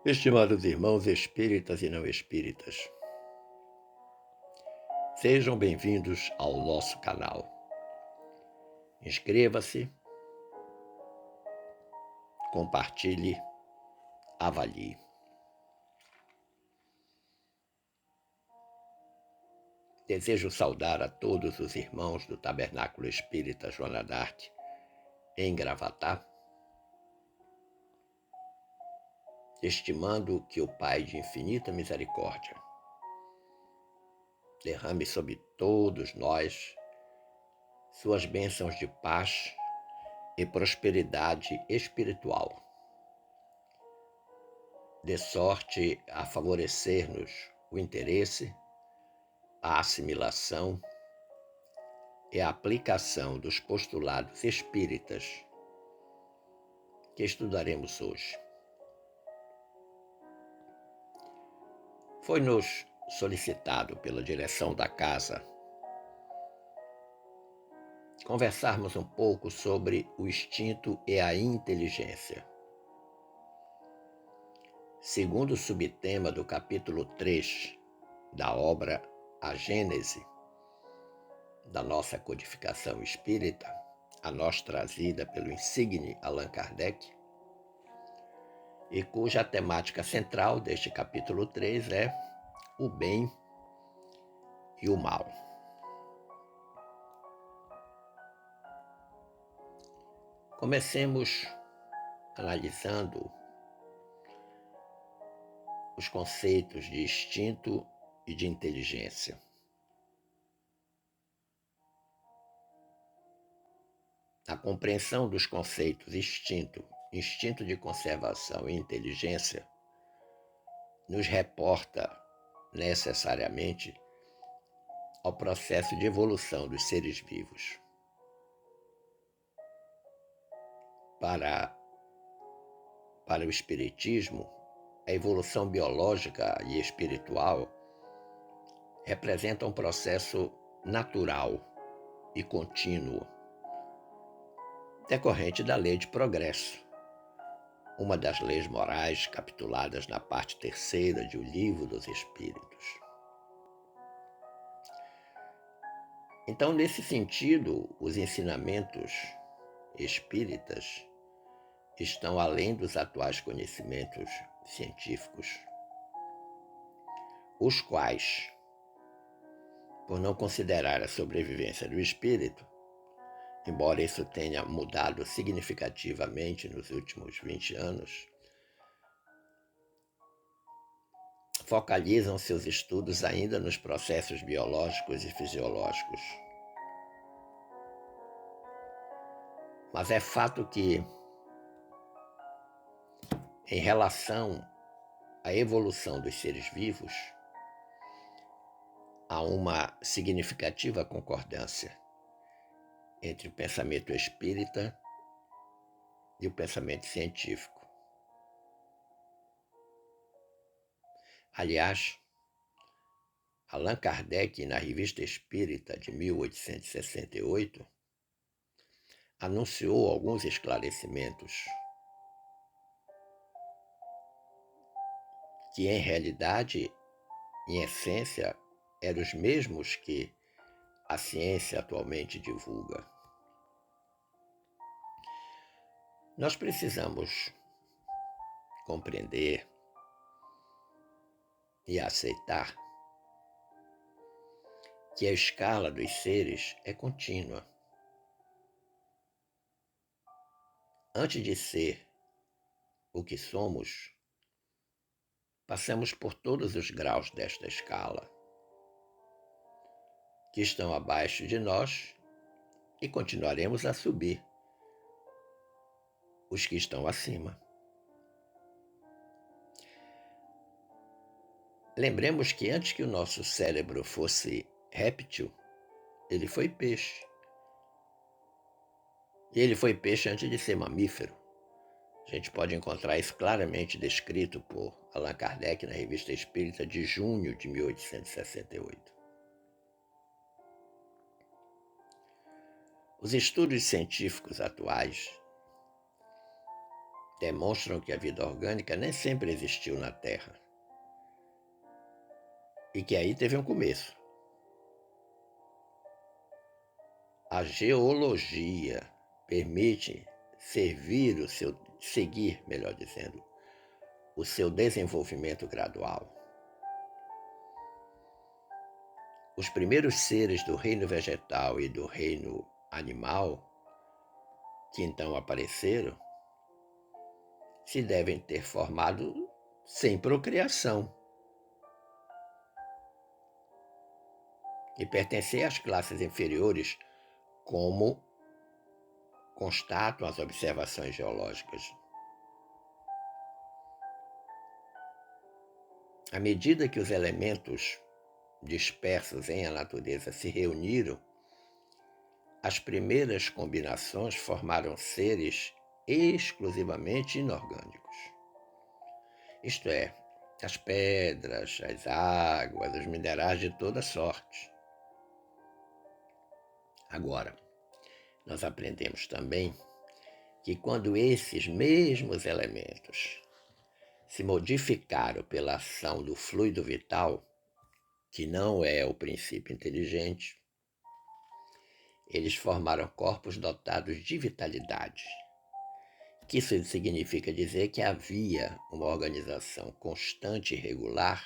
Estimados irmãos espíritas e não espíritas, sejam bem-vindos ao nosso canal. Inscreva-se, compartilhe, avalie. Desejo saudar a todos os irmãos do Tabernáculo Espírita Joana d'Arc, em Gravatá, estimando que o Pai de infinita misericórdia derrame sobre todos nós suas bênçãos de paz e prosperidade espiritual, de sorte a favorecer-nos o interesse, a assimilação e a aplicação dos postulados espíritas que estudaremos hoje. Foi-nos solicitado pela direção da casa conversarmos um pouco sobre o instinto e a inteligência. Segundo o subtema do capítulo 3 da obra A Gênese, da nossa codificação espírita, a nós trazida pelo insigne Allan Kardec, e cuja temática central deste capítulo 3 é o bem e o mal. Comecemos analisando os conceitos de instinto e de inteligência. A compreensão dos conceitos instinto de conservação e inteligência nos reporta necessariamente ao processo de evolução dos seres vivos. Para o Espiritismo, a evolução biológica e espiritual representa um processo natural e contínuo, decorrente da lei de progresso, uma das leis morais capituladas na parte terceira de O Livro dos Espíritos. Então, nesse sentido, os ensinamentos espíritas estão além dos atuais conhecimentos científicos, os quais, por não considerar a sobrevivência do espírito, embora isso tenha mudado significativamente nos últimos 20 anos, focalizam seus estudos ainda nos processos biológicos e fisiológicos. Mas é fato que, em relação à evolução dos seres vivos, há uma significativa concordância entre o pensamento espírita e o pensamento científico. Aliás, Allan Kardec, na Revista Espírita de 1868, anunciou alguns esclarecimentos que, em realidade, em essência, eram os mesmos que a ciência atualmente divulga. Nós precisamos compreender e aceitar que a escala dos seres é contínua. Antes de ser o que somos, passamos por todos os graus desta escala, que estão abaixo de nós, e continuaremos a subir os que estão acima. Lembremos que antes que o nosso cérebro fosse réptil, ele foi peixe. E ele foi peixe antes de ser mamífero. A gente pode encontrar isso claramente descrito por Allan Kardec na Revista Espírita de junho de 1868. Os estudos científicos atuais demonstram que a vida orgânica nem sempre existiu na Terra e que aí teve um começo. A geologia permite seguir, melhor dizendo, o seu desenvolvimento gradual. Os primeiros seres do reino vegetal e do reino animal, que então apareceram, se devem ter formado sem procriação e pertencer às classes inferiores, como constatam as observações geológicas. À medida que os elementos dispersos em a natureza se reuniram, as primeiras combinações formaram seres exclusivamente inorgânicos. Isto é, as pedras, as águas, os minerais de toda sorte. Agora, nós aprendemos também que quando esses mesmos elementos se modificaram pela ação do fluido vital, que não é o princípio inteligente, eles formaram corpos dotados de vitalidade. Que isso significa dizer que havia uma organização constante e regular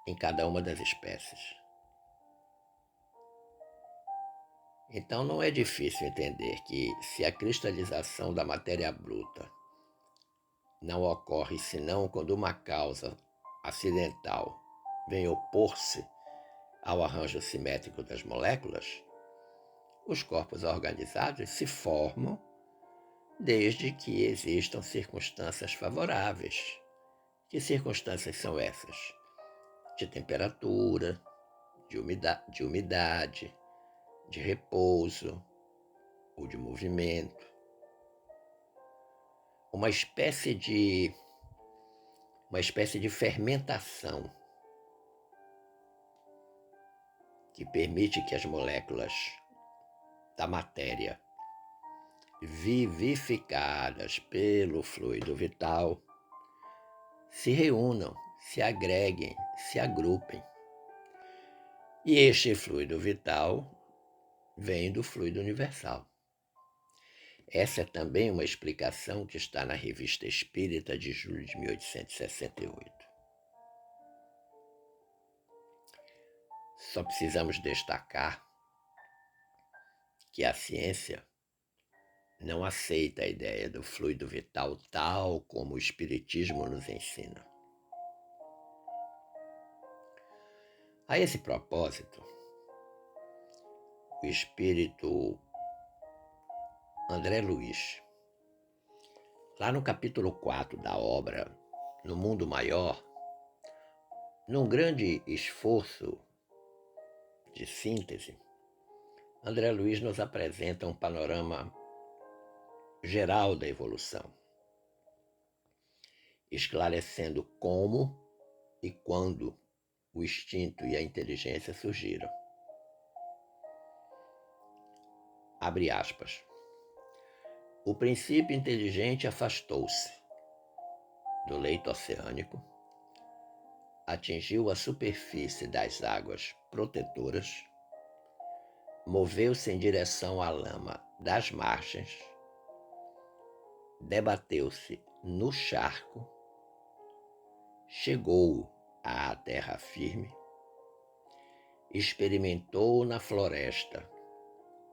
em cada uma das espécies. Então não é difícil entender que, se a cristalização da matéria bruta não ocorre senão quando uma causa acidental vem opor-se ao arranjo simétrico das moléculas, os corpos organizados se formam desde que existam circunstâncias favoráveis. Que circunstâncias são essas? De temperatura, de umidade, de repouso ou de movimento. Uma espécie de fermentação que permite que as moléculas da matéria, vivificadas pelo fluido vital, se reúnam, se agreguem, se agrupem. E este fluido vital vem do fluido universal. Essa é também uma explicação que está na Revista Espírita de julho de 1868. Só precisamos destacar que a ciência não aceita a ideia do fluido vital tal como o Espiritismo nos ensina. A esse propósito, o espírito André Luiz, lá no capítulo 4 da obra No Mundo Maior, num grande esforço de síntese, André Luiz nos apresenta um panorama geral da evolução, esclarecendo como e quando o instinto e a inteligência surgiram. Abre aspas. O princípio inteligente afastou-se do leito oceânico, atingiu a superfície das águas protetoras, moveu-se em direção à lama das margens, debateu-se no charco, chegou à terra firme, experimentou na floresta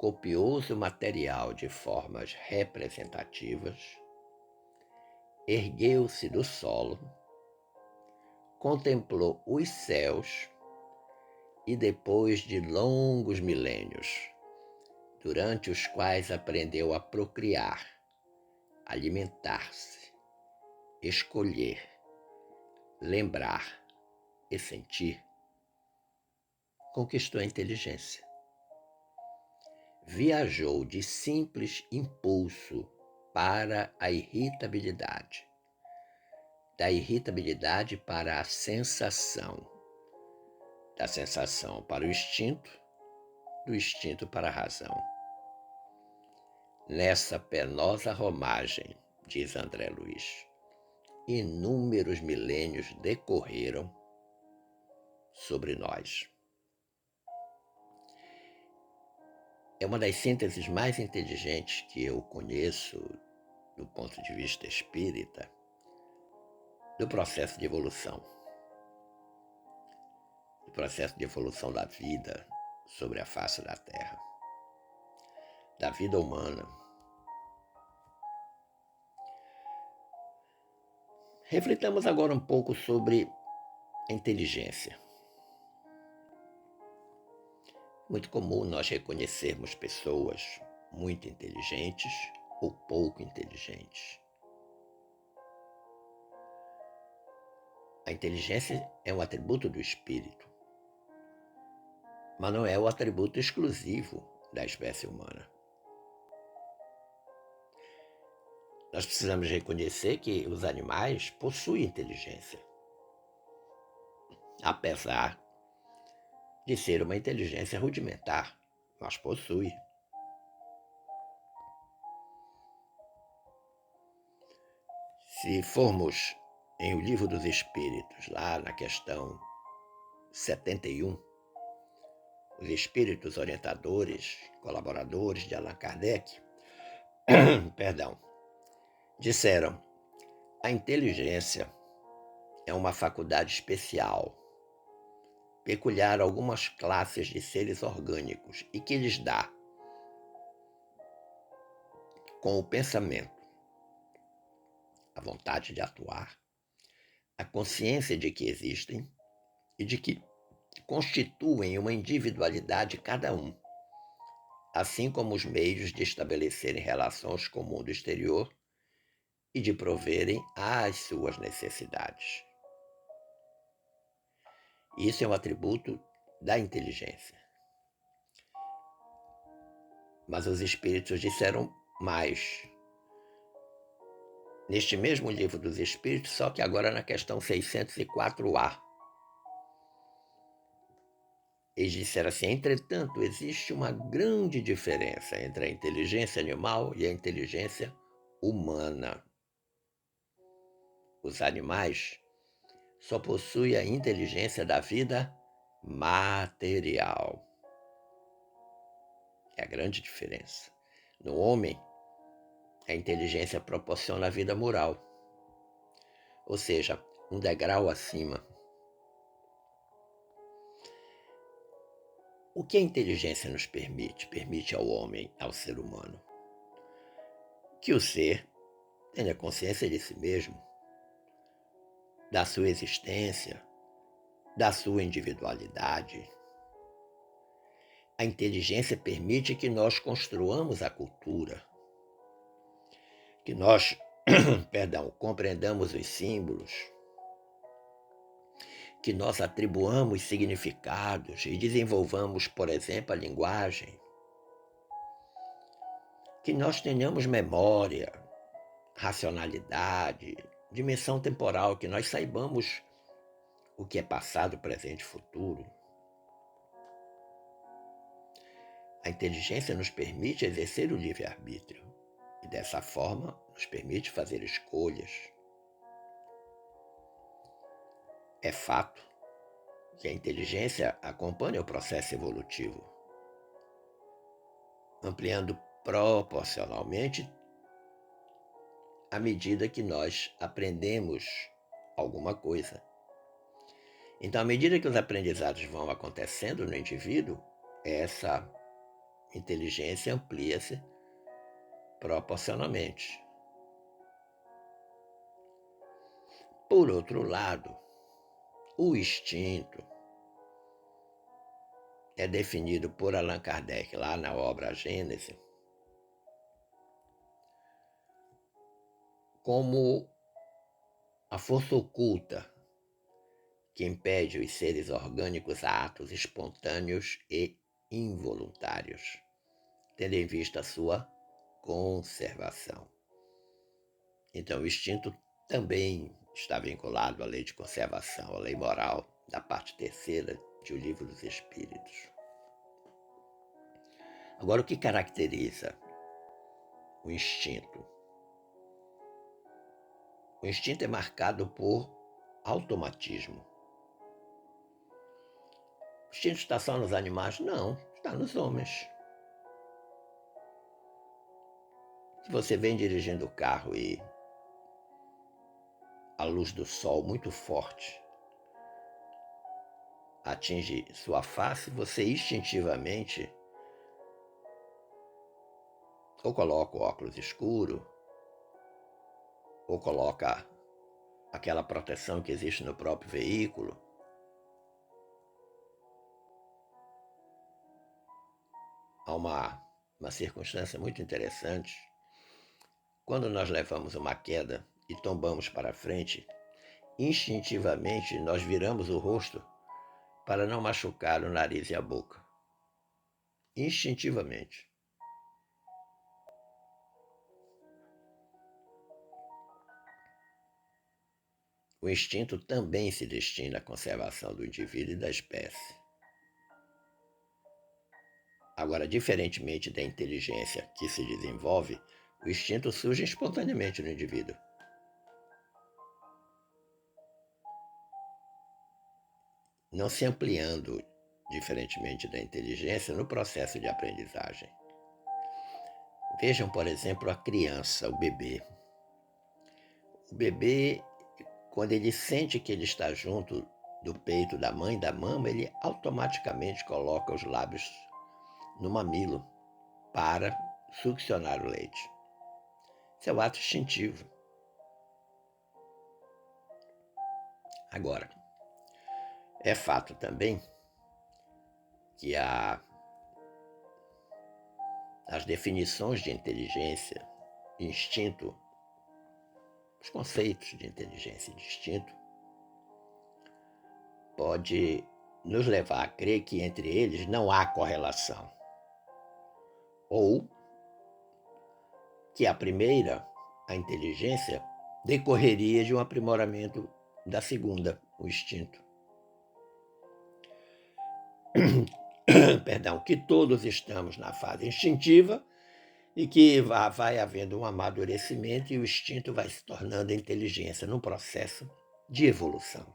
copioso material de formas representativas, ergueu-se do solo, contemplou os céus e, depois de longos milênios, durante os quais aprendeu a procriar, alimentar-se, escolher, lembrar e sentir, conquistou a inteligência. Viajou de simples impulso para a irritabilidade, da irritabilidade para a sensação, da sensação para o instinto, do instinto para a razão. Nessa penosa romagem diz André Luiz. Inúmeros milênios decorreram sobre nós. É uma das sínteses mais inteligentes que eu conheço, do ponto de vista espírita, do processo de evolução. Do processo de evolução da vida sobre a face da Terra. Da vida humana. Reflitamos agora um pouco sobre a inteligência. Muito comum nós reconhecermos pessoas muito inteligentes ou pouco inteligentes. A inteligência é um atributo do espírito, mas não é o atributo exclusivo da espécie humana. Nós precisamos reconhecer que os animais possuem inteligência, apesar de ser uma inteligência rudimentar, mas possui. Se formos em O Livro dos Espíritos, lá na questão 71, os espíritos orientadores, colaboradores de Allan Kardec, disseram: a inteligência é uma faculdade especial, peculiar a algumas classes de seres orgânicos e que lhes dá, com o pensamento, a vontade de atuar, a consciência de que existem e de que constituem uma individualidade cada um, assim como os meios de estabelecerem relações com o mundo exterior e de proverem às suas necessidades. Isso é um atributo da inteligência. Mas os espíritos disseram mais. Neste mesmo Livro dos Espíritos, só que agora na questão 604A. Eles disseram assim: entretanto, existe uma grande diferença entre a inteligência animal e a inteligência humana. Os animais só possuem a inteligência da vida material. É a grande diferença. No homem, a inteligência proporciona a vida moral, ou seja, um degrau acima. O que a inteligência nos permite? Permite ao homem, ao ser humano, que o ser tenha consciência de si mesmo, da sua existência, da sua individualidade. A inteligência permite que nós construamos a cultura, que nós, compreendamos os símbolos, que nós atribuamos significados e desenvolvamos, por exemplo, a linguagem, que nós tenhamos memória, racionalidade, dimensão temporal, que nós saibamos o que é passado, presente e futuro. A inteligência nos permite exercer o livre-arbítrio e, dessa forma, nos permite fazer escolhas. É fato que a inteligência acompanha o processo evolutivo, ampliando proporcionalmente à medida que nós aprendemos alguma coisa. Então, à medida que os aprendizados vão acontecendo no indivíduo, essa inteligência amplia-se proporcionalmente. Por outro lado, o instinto é definido por Allan Kardec, lá na obra A Gênese, como a força oculta que impede os seres orgânicos a atos espontâneos e involuntários, tendo em vista a sua conservação. Então, o instinto também está vinculado à lei de conservação, à lei moral da parte terceira de O Livro dos Espíritos. Agora, o que caracteriza o instinto? O instinto é marcado por automatismo. O instinto está só nos animais? Não, está nos homens. Se você vem dirigindo o carro e a luz do sol muito forte atinge sua face, você instintivamente ou coloca o óculos escuro, ou coloca aquela proteção que existe no próprio veículo. Há uma circunstância muito interessante. Quando nós levamos uma queda e tombamos para frente, instintivamente nós viramos o rosto para não machucar o nariz e a boca. Instintivamente. O instinto também se destina à conservação do indivíduo e da espécie. Agora, diferentemente da inteligência que se desenvolve, o instinto surge espontaneamente no indivíduo. Não se ampliando, diferentemente da inteligência, no processo de aprendizagem. Vejam, por exemplo, a criança, o bebê. O bebê, quando ele sente que ele está junto do peito da mãe, da mama, ele automaticamente coloca os lábios no mamilo para succionar o leite. Isso é um ato instintivo. Agora, é fato também que as definições de inteligência e instinto, os conceitos de inteligência e de instinto, pode nos levar a crer que entre eles não há correlação. Ou que a primeira, a inteligência, decorreria de um aprimoramento da segunda, o instinto. Perdão, que todos estamos na fase instintiva e que vai havendo um amadurecimento e o instinto vai se tornando inteligência num processo de evolução.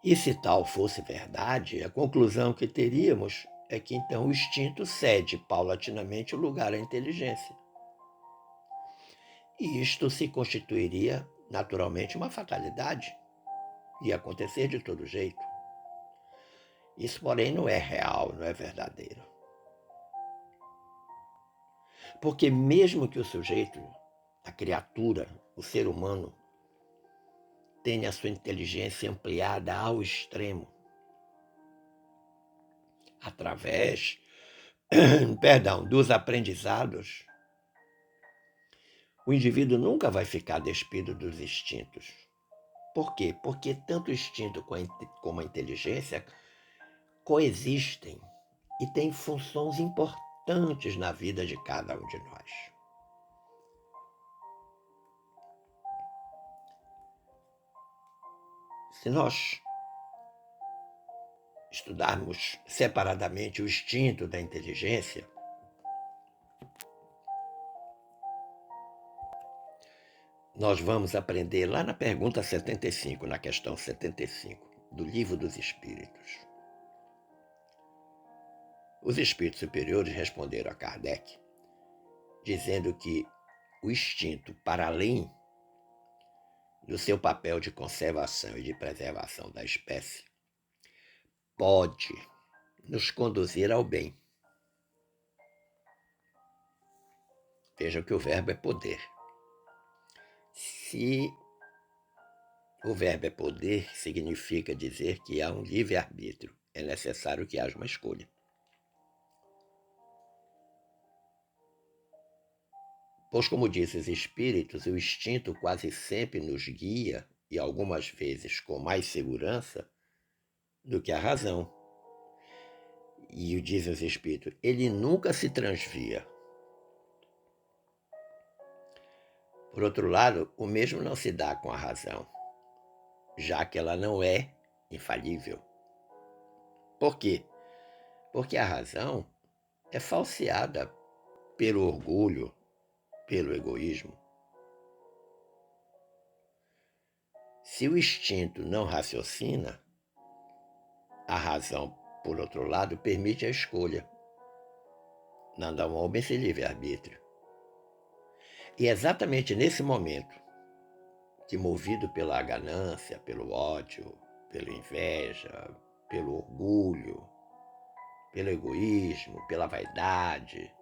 E se tal fosse verdade, a conclusão que teríamos é que então o instinto cede paulatinamente o lugar à inteligência. E isto se constituiria naturalmente uma fatalidade. Ia acontecer de todo jeito. Isso, porém, não é real, não é verdadeiro. Porque mesmo que o sujeito, a criatura, o ser humano, tenha a sua inteligência ampliada ao extremo, através, dos aprendizados, o indivíduo nunca vai ficar despido dos instintos. Por quê? Porque tanto o instinto como a inteligência coexistem e têm funções importantes na vida de cada um de nós. Se nós estudarmos separadamente o instinto da inteligência, nós vamos aprender lá na pergunta 75, na questão 75, do Livro dos Espíritos. Os espíritos superiores responderam a Kardec, dizendo que o instinto, para além do seu papel de conservação e de preservação da espécie, pode nos conduzir ao bem. Vejam que o verbo é poder. Se o verbo é poder, significa dizer que há um livre-arbítrio. É necessário que haja uma escolha. Pois, como dizem os espíritos, o instinto quase sempre nos guia, e algumas vezes com mais segurança, do que a razão. E dizem os espíritos, ele nunca se transvia. Por outro lado, o mesmo não se dá com a razão, já que ela não é infalível. Por quê? Porque a razão é falseada pelo orgulho, pelo egoísmo. Se o instinto não raciocina, a razão, por outro lado, permite a escolha. Nada ao homem sem livre-arbítrio. E é exatamente nesse momento que, movido pela ganância, pelo ódio, pela inveja, pelo orgulho, pelo egoísmo, pela vaidade,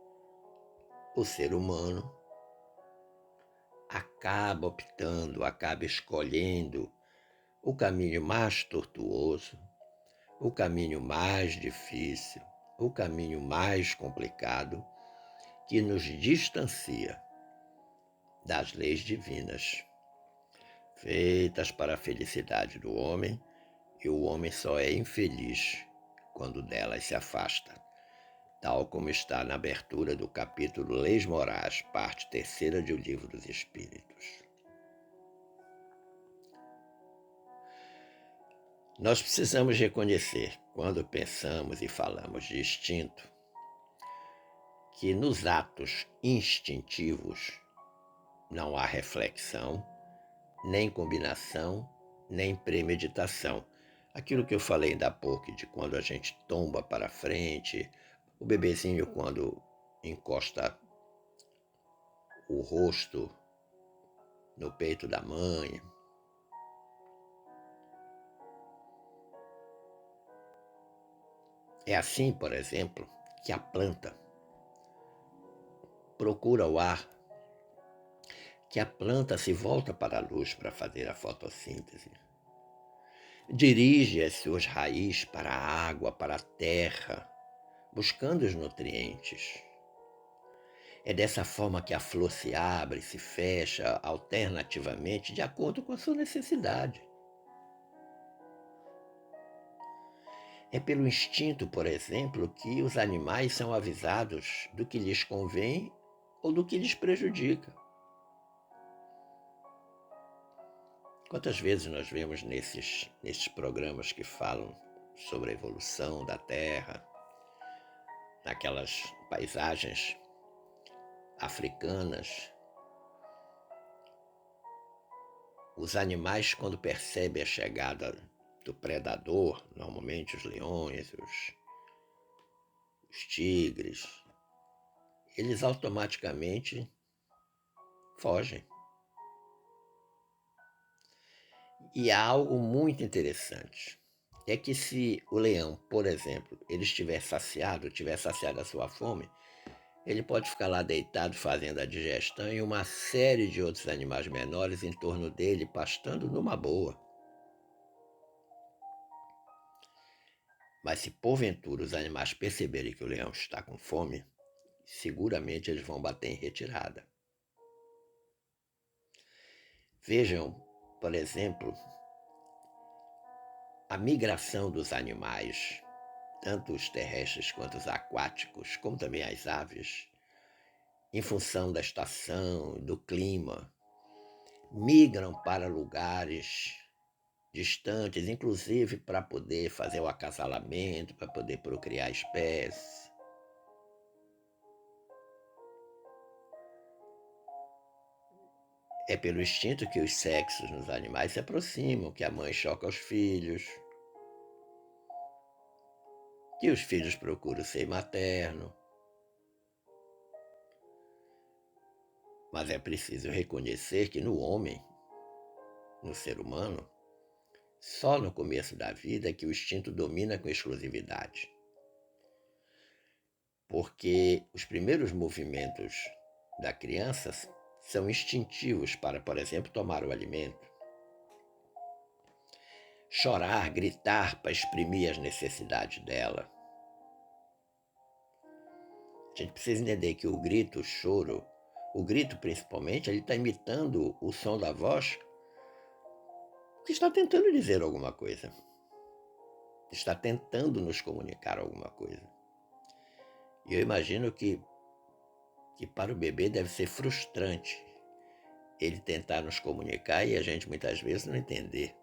o ser humano acaba optando, acaba escolhendo o caminho mais tortuoso, o caminho mais difícil, o caminho mais complicado, que nos distancia das leis divinas, feitas para a felicidade do homem, e o homem só é infeliz quando delas se afasta, tal como está na abertura do capítulo Leis Morais, parte 3ª do Livro dos Espíritos. Nós precisamos reconhecer, quando pensamos e falamos de instinto, que nos atos instintivos não há reflexão, nem combinação, nem premeditação. Aquilo que eu falei ainda há pouco, de quando a gente tomba para frente, o bebezinho quando encosta o rosto no peito da mãe. É assim, por exemplo, que a planta procura o ar, que a planta se volta para a luz para fazer a fotossíntese. Dirige as suas raízes para a água, para a terra, buscando os nutrientes. É dessa forma que a flor se abre, se fecha alternativamente de acordo com a sua necessidade. É pelo instinto, por exemplo, que os animais são avisados do que lhes convém ou do que lhes prejudica. Quantas vezes nós vemos nesses programas que falam sobre a evolução da Terra, naquelas paisagens africanas, os animais, quando percebem a chegada do predador, normalmente os leões, os tigres, eles automaticamente fogem. E há algo muito interessante, é que se o leão, por exemplo, ele estiver saciado a sua fome, ele pode ficar lá deitado fazendo a digestão e uma série de outros animais menores em torno dele, pastando numa boa. Mas se porventura os animais perceberem que o leão está com fome, seguramente eles vão bater em retirada. Vejam, por exemplo, a migração dos animais, tanto os terrestres quanto os aquáticos, como também as aves, em função da estação, do clima, migram para lugares distantes, inclusive para poder fazer o acasalamento, para poder procriar espécies. É pelo instinto que os sexos nos animais se aproximam, que a mãe choca os filhos, que os filhos procuram o seio materno. Mas é preciso reconhecer que no homem, no ser humano, só no começo da vida é que o instinto domina com exclusividade. Porque os primeiros movimentos da criança são instintivos para, por exemplo, tomar o alimento. Chorar, gritar para exprimir as necessidades dela. A gente precisa entender que o grito, o choro, o grito principalmente, ele está imitando o som da voz que está tentando dizer alguma coisa. Está tentando nos comunicar alguma coisa. E eu imagino que para o bebê deve ser frustrante ele tentar nos comunicar e a gente muitas vezes não entender.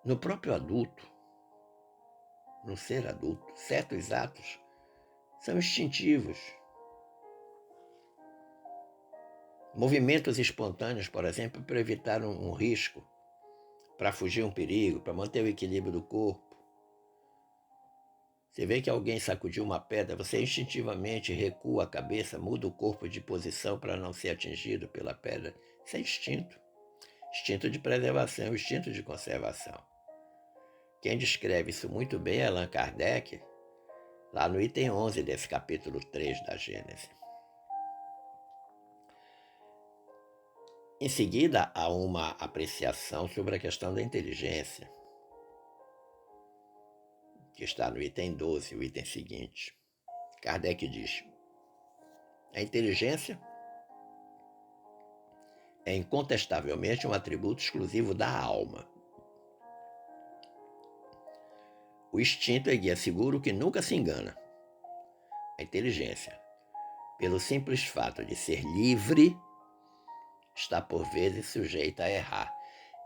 No próprio adulto, no ser adulto, certos atos são instintivos. Movimentos espontâneos, por exemplo, para evitar um risco, para fugir um perigo, para manter o equilíbrio do corpo. Você vê que alguém sacudiu uma pedra, você instintivamente recua a cabeça, muda o corpo de posição para não ser atingido pela pedra. Isso é instinto. Instinto de preservação, instinto de conservação. Quem descreve isso muito bem é Allan Kardec, lá no item 11 desse capítulo 3 da Gênese. Em seguida, há uma apreciação sobre a questão da inteligência, que está no item 12, o item seguinte. Kardec diz: a inteligência é incontestavelmente um atributo exclusivo da alma. O instinto é guia seguro que nunca se engana. A inteligência, pelo simples fato de ser livre, está por vezes sujeita a errar.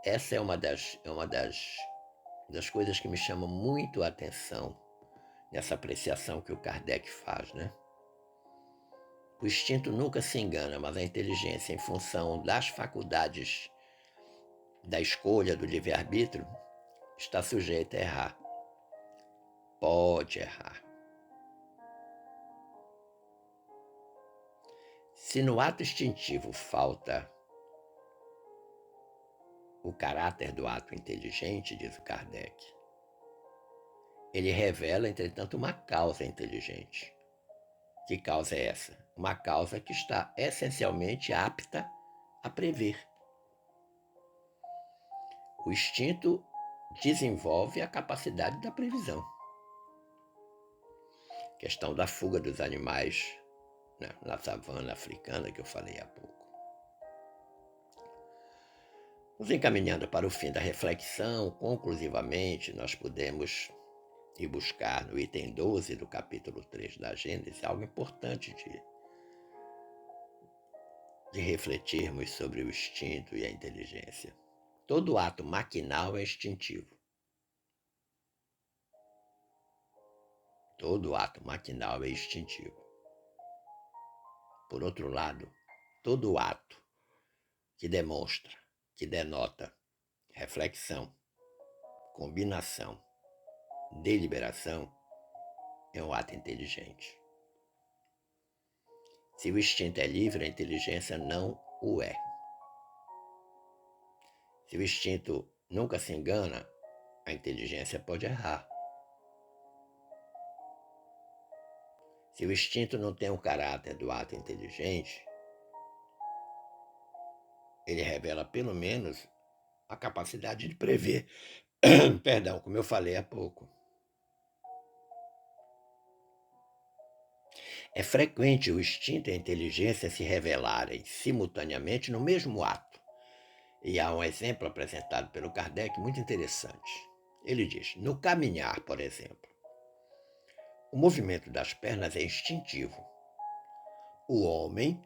Essa é uma das coisas que me chama muito a atenção nessa apreciação que o Kardec faz, né? O instinto nunca se engana, mas a inteligência, em função das faculdades da escolha, do livre-arbítrio, está sujeita a errar. Pode errar. Se no ato instintivo falta o caráter do ato inteligente, diz o Kardec, ele revela, entretanto, uma causa inteligente. Que causa é essa? Uma causa que está essencialmente apta a prever. O instinto desenvolve a capacidade da previsão. Questão da fuga dos animais, né, na savana africana que eu falei há pouco. Nos encaminhando para o fim da reflexão, conclusivamente, nós podemos ir buscar no item 12 do capítulo 3 da Gênese algo importante de refletirmos sobre o instinto e a inteligência. Todo ato maquinal é instintivo. Todo ato maquinal é instintivo. Por outro lado, todo ato que demonstra, que denota reflexão, combinação, deliberação, é um ato inteligente. Se o instinto é livre, a inteligência não o é. Se o instinto nunca se engana, a inteligência pode errar. Se o instinto não tem o caráter do ato inteligente, ele revela pelo menos a capacidade de prever, perdão, como eu falei há pouco. É frequente o instinto e a inteligência se revelarem simultaneamente no mesmo ato. E há um exemplo apresentado pelo Kardec muito interessante. Ele diz: no caminhar, por exemplo, o movimento das pernas é instintivo. O homem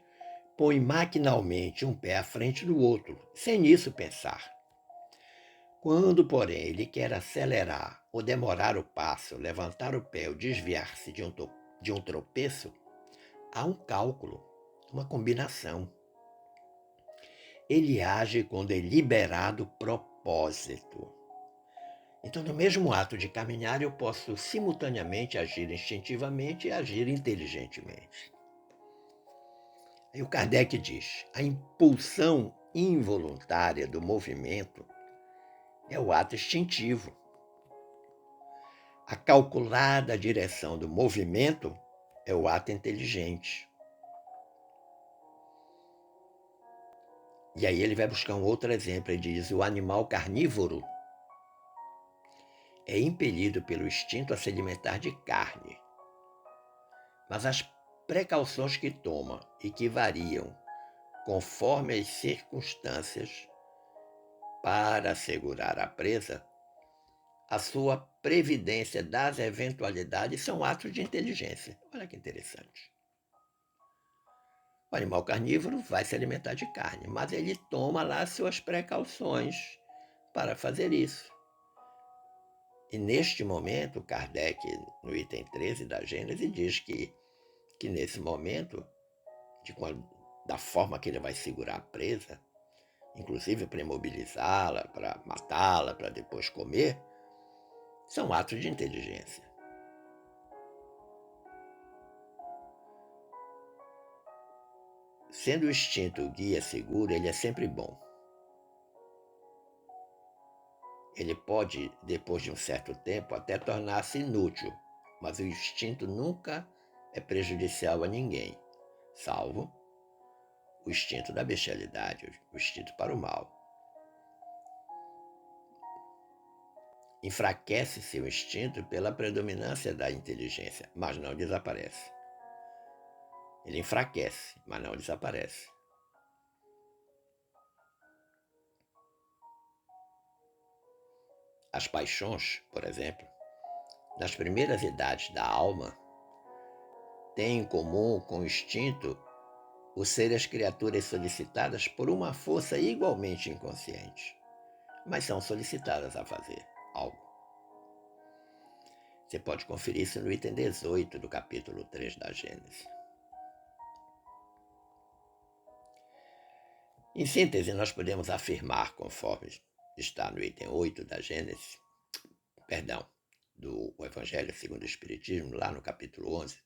põe maquinalmente um pé à frente do outro, sem nisso pensar. Quando, porém, ele quer acelerar ou demorar o passo, levantar o pé ou desviar-se de um tropeço, há um cálculo, uma combinação. Ele age com deliberado propósito. Então, no mesmo ato de caminhar, eu posso simultaneamente agir instintivamente e agir inteligentemente. Aí o Kardec diz: a impulsão involuntária do movimento é o ato instintivo. A calculada direção do movimento é o ato inteligente. E aí ele vai buscar um outro exemplo. Ele diz: o animal carnívoro é impelido pelo instinto a se alimentar de carne. Mas as precauções que toma e que variam conforme as circunstâncias para assegurar a presa, a sua previdência das eventualidades são atos de inteligência. Olha que interessante. O animal carnívoro vai se alimentar de carne, mas ele toma lá suas precauções para fazer isso. E neste momento, Kardec, no item 13 da Gênese, diz que nesse momento, da forma que ele vai segurar a presa, inclusive para imobilizá-la, para matá-la, para depois comer, são atos de inteligência. Sendo o instinto o guia seguro, ele é sempre bom. Ele pode, depois de um certo tempo, até tornar-se inútil, mas o instinto nunca é prejudicial a ninguém, salvo o instinto da bestialidade, o instinto para o mal. Enfraquece seu instinto pela predominância da inteligência, mas não desaparece. Ele enfraquece, mas não desaparece. As paixões, por exemplo, nas primeiras idades da alma, têm em comum com o instinto o ser as criaturas solicitadas por uma força igualmente inconsciente, mas são solicitadas a fazer algo. Você pode conferir isso no item 18 do capítulo 3 da Gênesis. Em síntese, nós podemos afirmar, conforme está no item 8 da Gênesis, do Evangelho segundo o Espiritismo, lá no capítulo 11,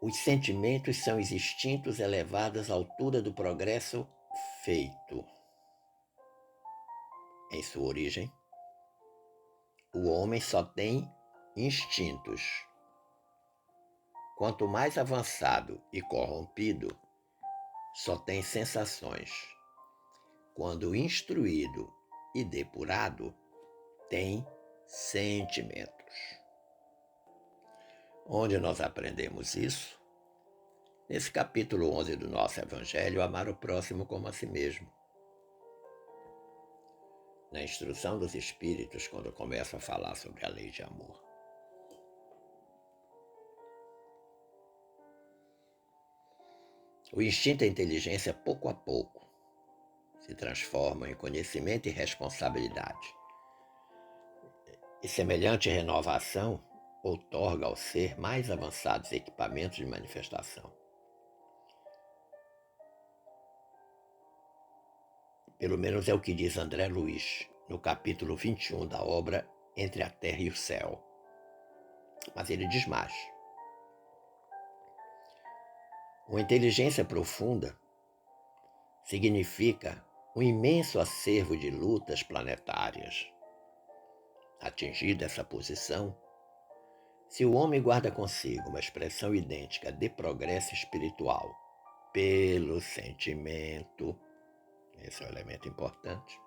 os sentimentos são os instintos elevados à altura do progresso feito. Em sua origem, o homem só tem instintos. Quanto mais avançado e corrompido, só tem sensações. Quando instruído e depurado, tem sentimentos. Onde nós aprendemos isso? Nesse capítulo 11 do nosso Evangelho, amar o próximo como a si mesmo. Na instrução dos Espíritos, quando começam a falar sobre a lei de amor. O instinto e a inteligência, pouco a pouco, se transformam em conhecimento e responsabilidade. E semelhante renovação outorga ao ser mais avançados equipamentos de manifestação. Pelo menos é o que diz André Luiz, no capítulo 21 da obra Entre a Terra e o Céu. Mas ele diz mais. Uma inteligência profunda significa um imenso acervo de lutas planetárias. Atingida essa posição, se o homem guarda consigo uma expressão idêntica de progresso espiritual pelo sentimento, esse é um elemento importante,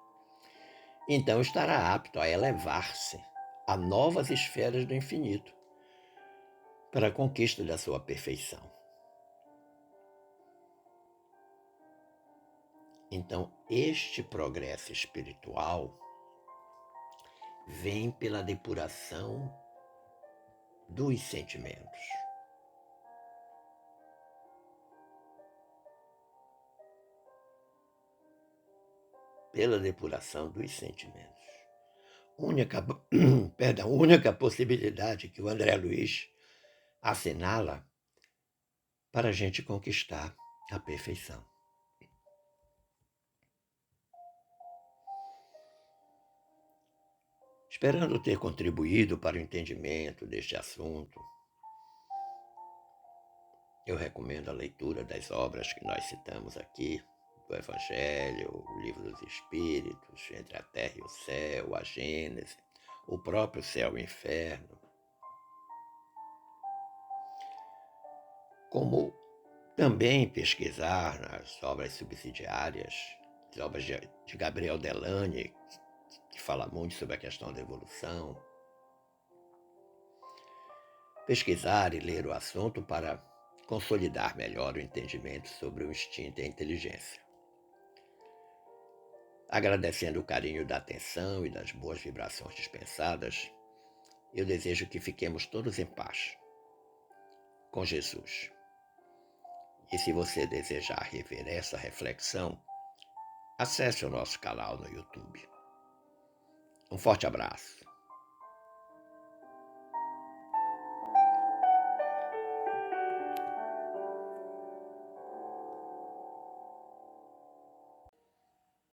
então estará apto a elevar-se a novas esferas do infinito para a conquista da sua perfeição. Então, este progresso espiritual vem pela depuração dos sentimentos. Pela depuração dos sentimentos. Única possibilidade que o André Luiz assinala para a gente conquistar a perfeição. Esperando ter contribuído para o entendimento deste assunto, eu recomendo a leitura das obras que nós citamos aqui, do Evangelho, o Livro dos Espíritos, Entre a Terra e o Céu, a Gênese, o próprio Céu e o Inferno, como também pesquisar nas obras subsidiárias, as obras de Gabriel Delany, que fala muito sobre a questão da evolução. Pesquisar e ler o assunto para consolidar melhor o entendimento sobre o instinto e a inteligência. Agradecendo o carinho da atenção e das boas vibrações dispensadas, eu desejo que fiquemos todos em paz, com Jesus. E se você desejar rever essa reflexão, acesse o nosso canal no YouTube. Um forte abraço.